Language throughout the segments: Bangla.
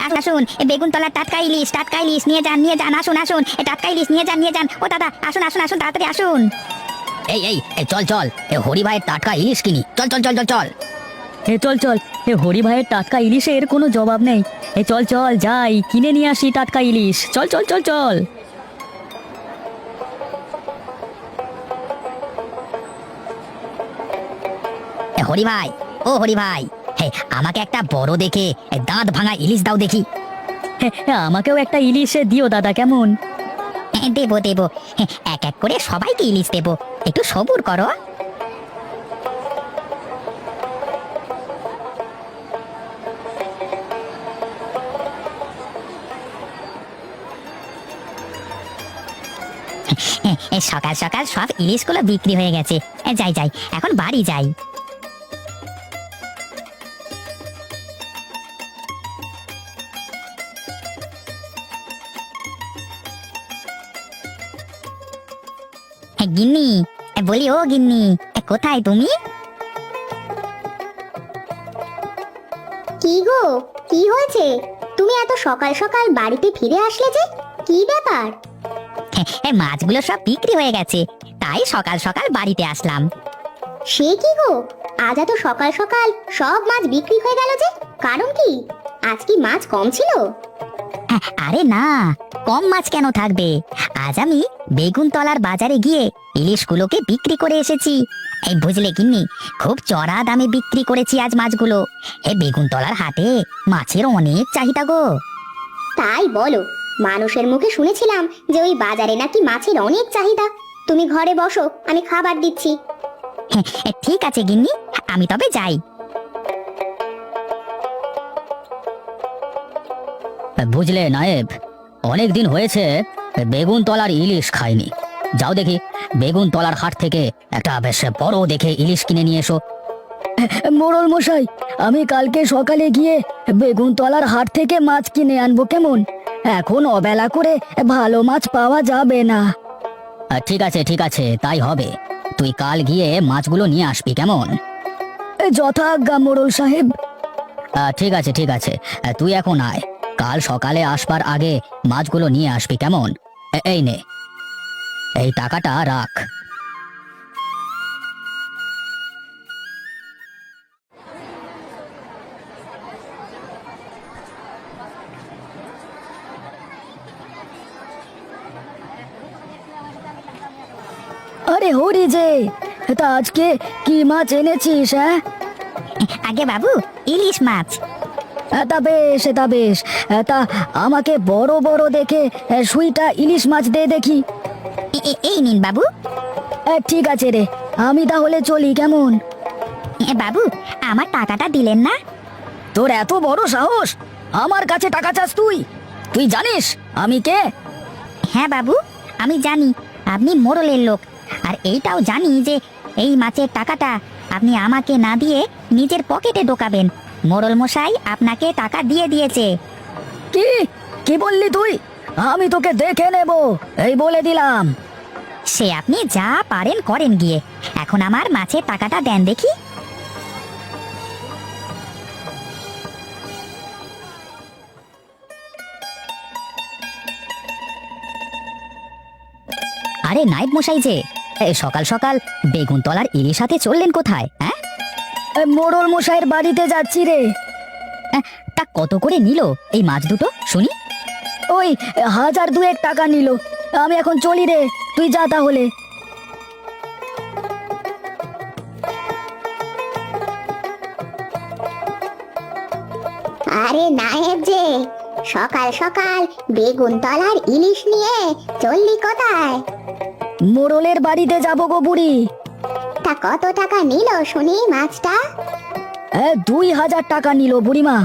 আসুন, বেগুনতলার টাটকা ইলিশ নিয়ে যান, আসুন আসুন, টাটকা ইলিশ নিয়ে যান। ও দাদা, আসুন আসুন আসুন, তাড়াতাড়ি আসুন। এই চল চল, হরি ভাইয়ের টাটকা ইলিশ কিনি, চল চল চল চল চল। চল চল, হরি ভাইয়ের টাটকা ইলিশের কোনো জবাব নেই। চল চল যাই, কিনে নিয়ে আসি টাটকা ইলিশ, চল চল চল চল। হরি ভাই, ও হরি ভাই, আমাকে একটা বড় দেখে দাঁত ভাঙা ইলিশ দাও দেখি। আমাকেও একটা ইলিশ দিও দাদা, কেমন? দেবো দেবো, এক এক করে সবাইকে ইলিশ দেবো, একটু সবুর করো। সকাল সকাল সব ইলিশগুলো বিক্রি হয়ে গেছে। যাই যাই, এখন বাড়ি যাই। গিন্নি, বলি ও গিন্নি, কোথায় তুমি? কি গো, কি হয়েছে? তুমি এত সকাল সকাল বাড়িতে ফিরে আসলে যে, কি ব্যাপার? মাছগুলো সব বিক্রি হয়ে গেছে, তাই সকাল সকাল বাড়িতে আসলাম। সে কি গো, আজ এত সকাল সকাল সব মাছ বিক্রি হয়ে গেল যে, কারণ কি? আজ কি মাছ কম ছিল? আরে না, কম মাছ কেন থাকবে? আজ আমি বেগুনতলার বাজারে গিয়ে ইলিশগুলোকে বিক্রি করে এসেছি। এই বুঝলে গিন্নি, খুব চড়া দামে বিক্রি করেছি আজ মাছগুলো। বেগুনতলার হাটে মাছের অনেক চাহিদা গো। তাই বলো, মানুষের মুখে শুনেছিলাম যে ওই বাজারে নাকি মাছের অনেক চাহিদা। তুমি ঘরে বসো, আমি খাবার দিচ্ছি। ঠিক আছে গিন্নি, আমি তবে যাই। বুঝলে নায়েব, অনেক দিন হয়েছে বেগুনতলার ইলিশ খাইনি। যাও দেখি বেগুনতলার হাট থেকে একটা বেশ বড় দেখে ইলিশ কিনে নিয়ে এসো। মোড়ল মশাই, আমি কালকে সকালে গিয়ে বেগুনতলার হাট থেকে মাছ কিনে আনবো, কেমন? এখন অবেলা করে ভালো মাছ পাওয়া যাবে না। ঠিক আছে ঠিক আছে, তাই হবে। তুই কাল গিয়ে মাছগুলো নিয়ে আসবি, কেমন? যথাজ্ঞা মোড়ল সাহেব। ঠিক আছে ঠিক আছে, তুই এখন আয়, কাল সকালে আসবার আগে মাছগুলো নিয়ে আসবি, কেমন? এই নে, এই টাকাটা রাখ। আরে হরি যে, তা আজকে কি মাছ এনেছিস? আগে বাবু, ইলিশ মাছ। তা বেশ, তা আমাকে বড় বড় দেখে সুইটা ইলিশ মাছ দে দেখি। এই নিন বাবু। ঠিক আছে রে, আমি তাহলে চলি, কেমন? বাবু, আমার টাকাটা দিলেন না? তোর এত বড় সাহস, আমার কাছে টাকা চাস তুই? তুই জানিস আমি কে? হ্যাঁ বাবু, আমি জানি আপনি মোড়লের লোক, আর এইটাও জানি যে এই মাছের টাকাটা আপনি আমাকে না দিয়ে নিজের পকেটে ঢোকাবেন। মোড়ল মশাই আপনাকে টাকা দিয়ে দিয়েছে। কি কি বললি তুই? আমি তোকে দেখে নেব, এই বলে দিলাম। সে আপনি যা পারেন করেন গিয়ে, এখন আমার মাছের টাকাটা দেন দেখি। আরে নায়েব মশাই যে, সকাল সকাল বেগুনতলার ইলিশ হাতে চললেন কোথায়? হ্যাঁ, মোড়ল মশাইয়ের বাড়িতে যাচ্ছি রে। তা কত করে নিল এই মাছ দুটো শুনি? ওই 1000-2 টাকা নিল। আমি এখন চলি রে, তুই যা তাহলে। আরে নায়েব যে, সকাল সকাল বেগুনতলার ইলিশ নিয়ে চললি কোথায়? মোড়লের বাড়িতে যাবো গো বুড়ি। তা কত টাকা নিল শুনি মাছটা? 2000 টাকা নিল বুড়িমা।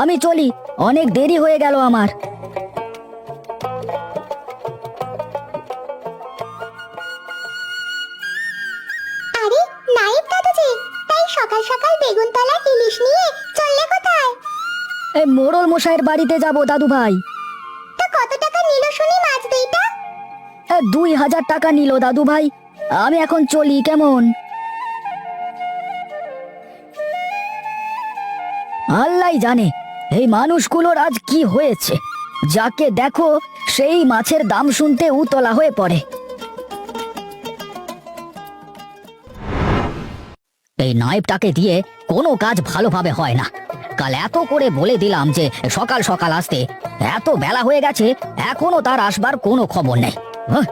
আমি চলি, অনেক দেরি হয়ে গেল আমার। আরে নায়েব দাদু যে, তাই সকাল সকাল বেগুনতলার ইলিশ নিয়ে চললে কোথায়? মোড়ল মশাইয়ের বাড়িতে যাব দাদু ভাই। তা কত টাকা নিল শুনি মাছ দুইটা? 2000 টাকা নিল দাদু ভাই। আমি এখন চলি, কেমন? আল্লাহ জানে এই মানুষগুলোর আজ কি হয়েছে? যাকে দেখো সেই মাছের দাম শুনতে উতলা হয়ে পড়ে। এই নায়েবটাকে দিয়ে কোনো কাজ ভালোভাবে হয় না। কাল এত করে বলে দিলাম যে সকাল সকাল আসতে, এত বেলা হয়ে গেছে এখনো তার আসবার কোনো খবর নেই। হ্যাঁ,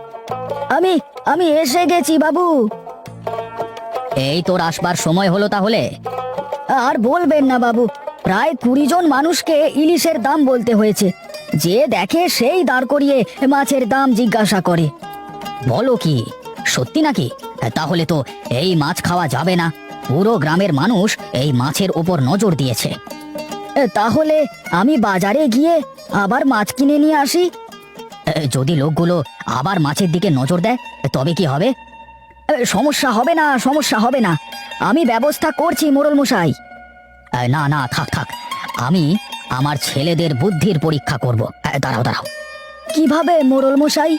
আমি আমি এসে গেছি বাবু। এই তোর আসবার সময় হলো তাহলে? আর বলবেন না বাবু, প্রায় 20 জন মানুষকে ইলিশের দাম বলতে হয়েছে। যে দেখে সেই দাঁড় করিয়ে মাছের দাম জিজ্ঞাসা করে। বলো কি, সত্যি নাকি? তাহলে তো এই মাছ খাওয়া যাবে না। পুরো গ্রামের মানুষ এই মাছের ওপর নজর দিয়েছে। তাহলে আমি বাজারে গিয়ে আবার মাছ কিনে নিয়ে আসি। যদি লোকগুলো আবার মাছের দিকে নজর দেয় তবে কি হবে? সমস্যা হবে না, সমস্যা হবে না, আমি ব্যবস্থা করছি মোড়ল মশাই। না না, থাক থাক, আমি আমার ছেলেদের বুদ্ধির পরীক্ষা করব। দাঁড়াও দাঁড়াও, কিভাবে মোড়ল মশাই?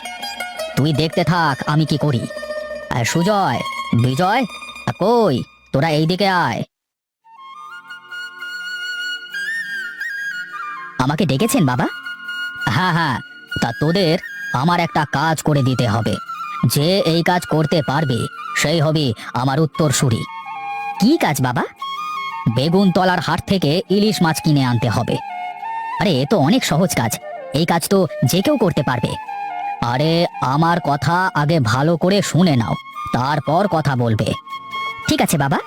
তুই দেখতে থাক আমি কি করি। সুজয়, বিজয়, কই তোরা এইদিকে আয়। আমাকে ডেকেছেন বাবা? হ্যাঁ হ্যাঁ, তা তোদের আমার একটা কাজ করে দিতে হবে। যে এই কাজ করতে পারবে সেই হবে আমার উত্তরসূরি। কি কাজ বাবা? বেগুনতলার হাট থেকে ইলিশ মাছ কিনে আনতে হবে। আরে এ তো অনেক সহজ কাজ, এই কাজ তো যে কেউ করতে পারবে। আরে আমার কথা আগে ভালো করে শুনে নাও, তারপর কথা বলবে। ঠিক আছে বাবা।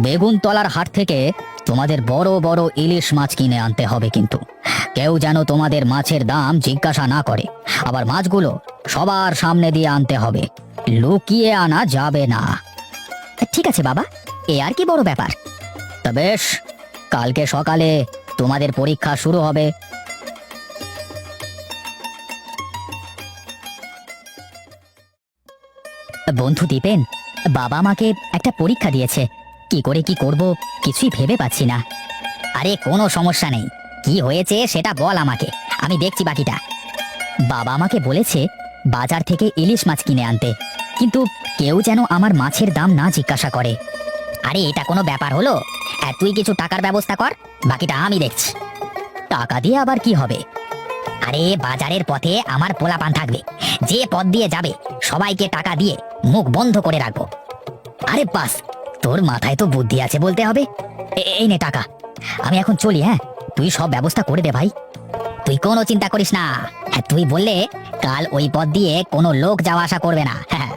বেগুনতলার হাট থেকে তোমাদের বড় বড় ইলিশ মাছ কিনে আনতে হবে, কিন্তু কেউ যেন তোমাদের মাছের দাম জিজ্ঞাসা না করে। আবার মাছগুলো সবার সামনে দিয়ে আনতে হবে, লুকিয়ে আনা যাবে না। ঠিক আছে বাবা, এ আর কি বড় ব্যাপার। তা বেশ, কালকে সকালে তোমাদের পরীক্ষা শুরু হবে। বন্ধু দীপেন, বাবা আমাকে একটা পরীক্ষা দিয়েছে, কি করে কি করব কিছুই ভেবে পাচ্ছি না। আরে কোনো সমস্যা নেই, কি হয়েছে সেটা বল আমাকে, আমি দেখছি বাকিটা। বাবা আমাকে বলেছে বাজার থেকে ইলিশ মাছ কিনে আনতে, কিন্তু কেউ যেন আমার মাছের দাম না জিজ্ঞাসা করে। আরে এটা কোনো ব্যাপার হলো? তুই কিছু টাকার ব্যবস্থা কর, বাকিটা আমি দেখছি। টাকা দিয়ে আবার কি হবে? আরে বাজারের পথে আমার পোলাপান থাকবে, যে পথ দিয়ে যাবে সবাইকে টাকা দিয়ে মুখ বন্ধ করে রাখবো। আরে বাস, তোর মাথায় তো বুদ্ধি আছে বলতে হবে। এই নে টাকা, আমি এখন চলি। হ্যাঁ, তুই সব ব্যবস্থা করে দে ভাই, তুই কোনো চিন্তা করিস না। হ্যাঁ, তুই বললে কাল ওই পথ দিয়ে কোনো লোক যাওয়া আসা করবে না। হ্যাঁ,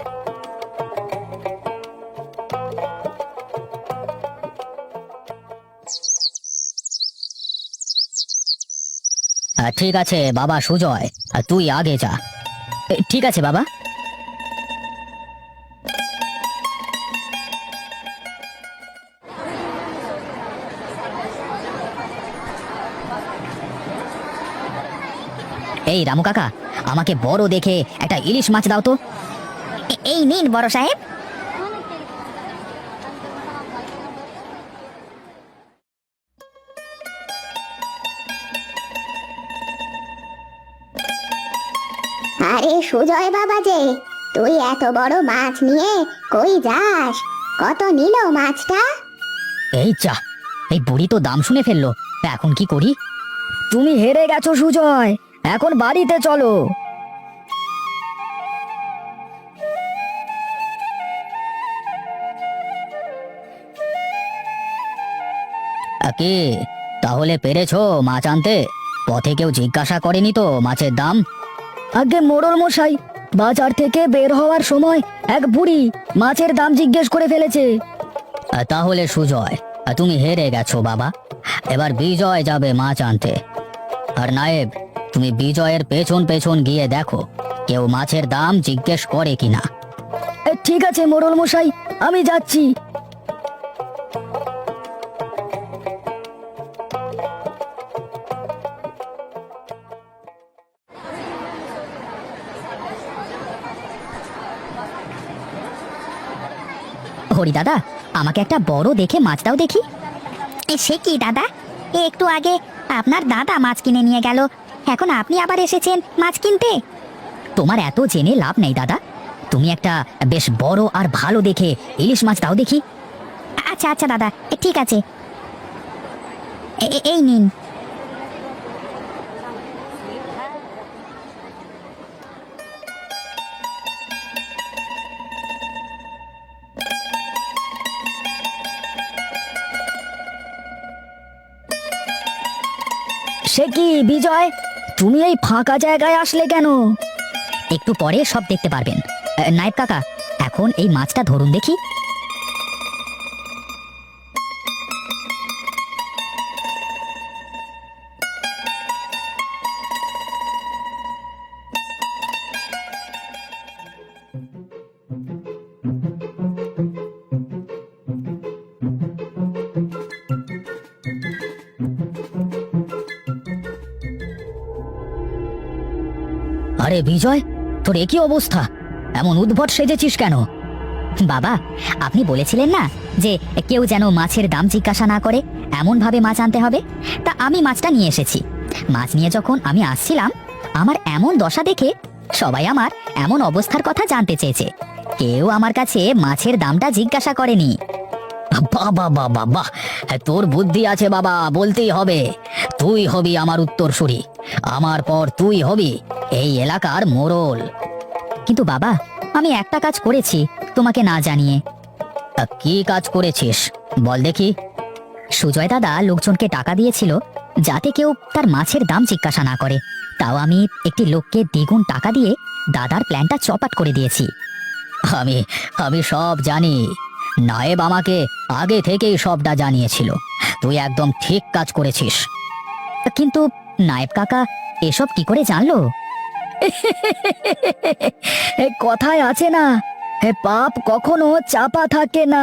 ঠিক আছে বাবা সুজয়, তুই আগে যা। ঠিক আছে বাবা। এই রামু কাকা, আমাকে বড় দেখে একটা ইলিশ মাছ দাও তো। এই নিন বড় সাহেব। আরে সুজয় বাবা যে, তুই এত বড় মাছ নিয়ে কই যাস? কত নিল মাছটা? এই যা, এই বুড়ি তো দাম শুনে ফেললো, এখন কি করি? তুমি হেরে গেছো সুজয়, এখন বাড়িতে চলো। কি তাহলে পেরেছো মাছ আনতে? পথে কেউ জিজ্ঞাসা করেনি তো মাছের দাম? আগে মোড়ল মশাই, বাজার থেকে বের হওয়ার সময় এক বুড়ি মাছের দাম জিজ্ঞেস করে ফেলেছে। তাহলে সুজয়, তুমি হেরে গেছো বাবা। এবার বিজয় যাবে মাছ আনতে। আর নায়েব, তুমি বিজয়ের পেছন পেছন গিয়ে দেখো কেউ মাছের দাম জিজ্ঞেস করে কিনা। ঠিক আছে মোড়ল মশাই, আমি যাচ্ছি। হরি দাদা, আমাকে একটা বড় দেখে মাছ দাও দেখি। সে কি দাদা, একটু আগে আপনার দাদা মাছ কিনে নিয়ে গেল, এখন আপনি আবার এসেছেন মাছ কিনতে? তোমার এত জেনে লাভ নেই দাদা, তুমি একটা বেশ বড় আর ভালো দেখে ইলিশ মাছ দাও দেখি। আচ্ছা আচ্ছা দাদা, ঠিক আছে, এই নিন। সে কি বিজয়, তুমি এই ফাঁকা জায়গায় আসলে কেন? একটু পরে সব দেখতে পারবেন। নায়েব কাকা, এখন এই মাছটা ধরুন দেখি। আরে বিজয়, তোর এ কি অবস্থা? এমন উদ্ভট সেজেছিস কেন? বাবা, আপনি বলেছিলেন না যে কেউ যেন মাছের দাম জিজ্ঞাসা না করে, এমন ভাবে মাছ আনতে হবে। তা আমি মাছটা নিয়ে এসেছি। মাছ নিয়ে যখন আমি আসছিলাম, আমার এমন দশা দেখে সবাই আমার এমন অবস্থার কথা জানতে চেয়েছে। কেউ আমার কাছে মাছের দামটা জিজ্ঞাসা করেনি। বাবা বাবা বাহ, তোর বুদ্ধি আছে বাবা, বলতেই হবে। তুই হবি আমার উত্তরসূরি, আমার পর তুই হবি এই এলাকার মোড়ল। কিন্তু বাবা, আমি একটা কাজ করেছি তোমাকে না জানিয়ে। তা কি কাজ করেছিস বল দেখি। সুজয় দাদা লোকজনকে টাকা দিয়েছিল যাতে কেউ তার মাছের দাম জিজ্ঞাসা না করে। তাও আমি একটি লোককে দ্বিগুণ টাকা দিয়ে দাদার প্ল্যানটা চপাট করে দিয়েছি। আমি আমি সব জানি। নায়েব আমাকে আগে থেকেই সবটা জানিয়েছিল। তুই একদম ঠিক কাজ করেছিস। কিন্তু নায়েব কাকা এসব কি করে জানলো? এ কথায় আছে না, পাপ কখনো চাপা থাকে না।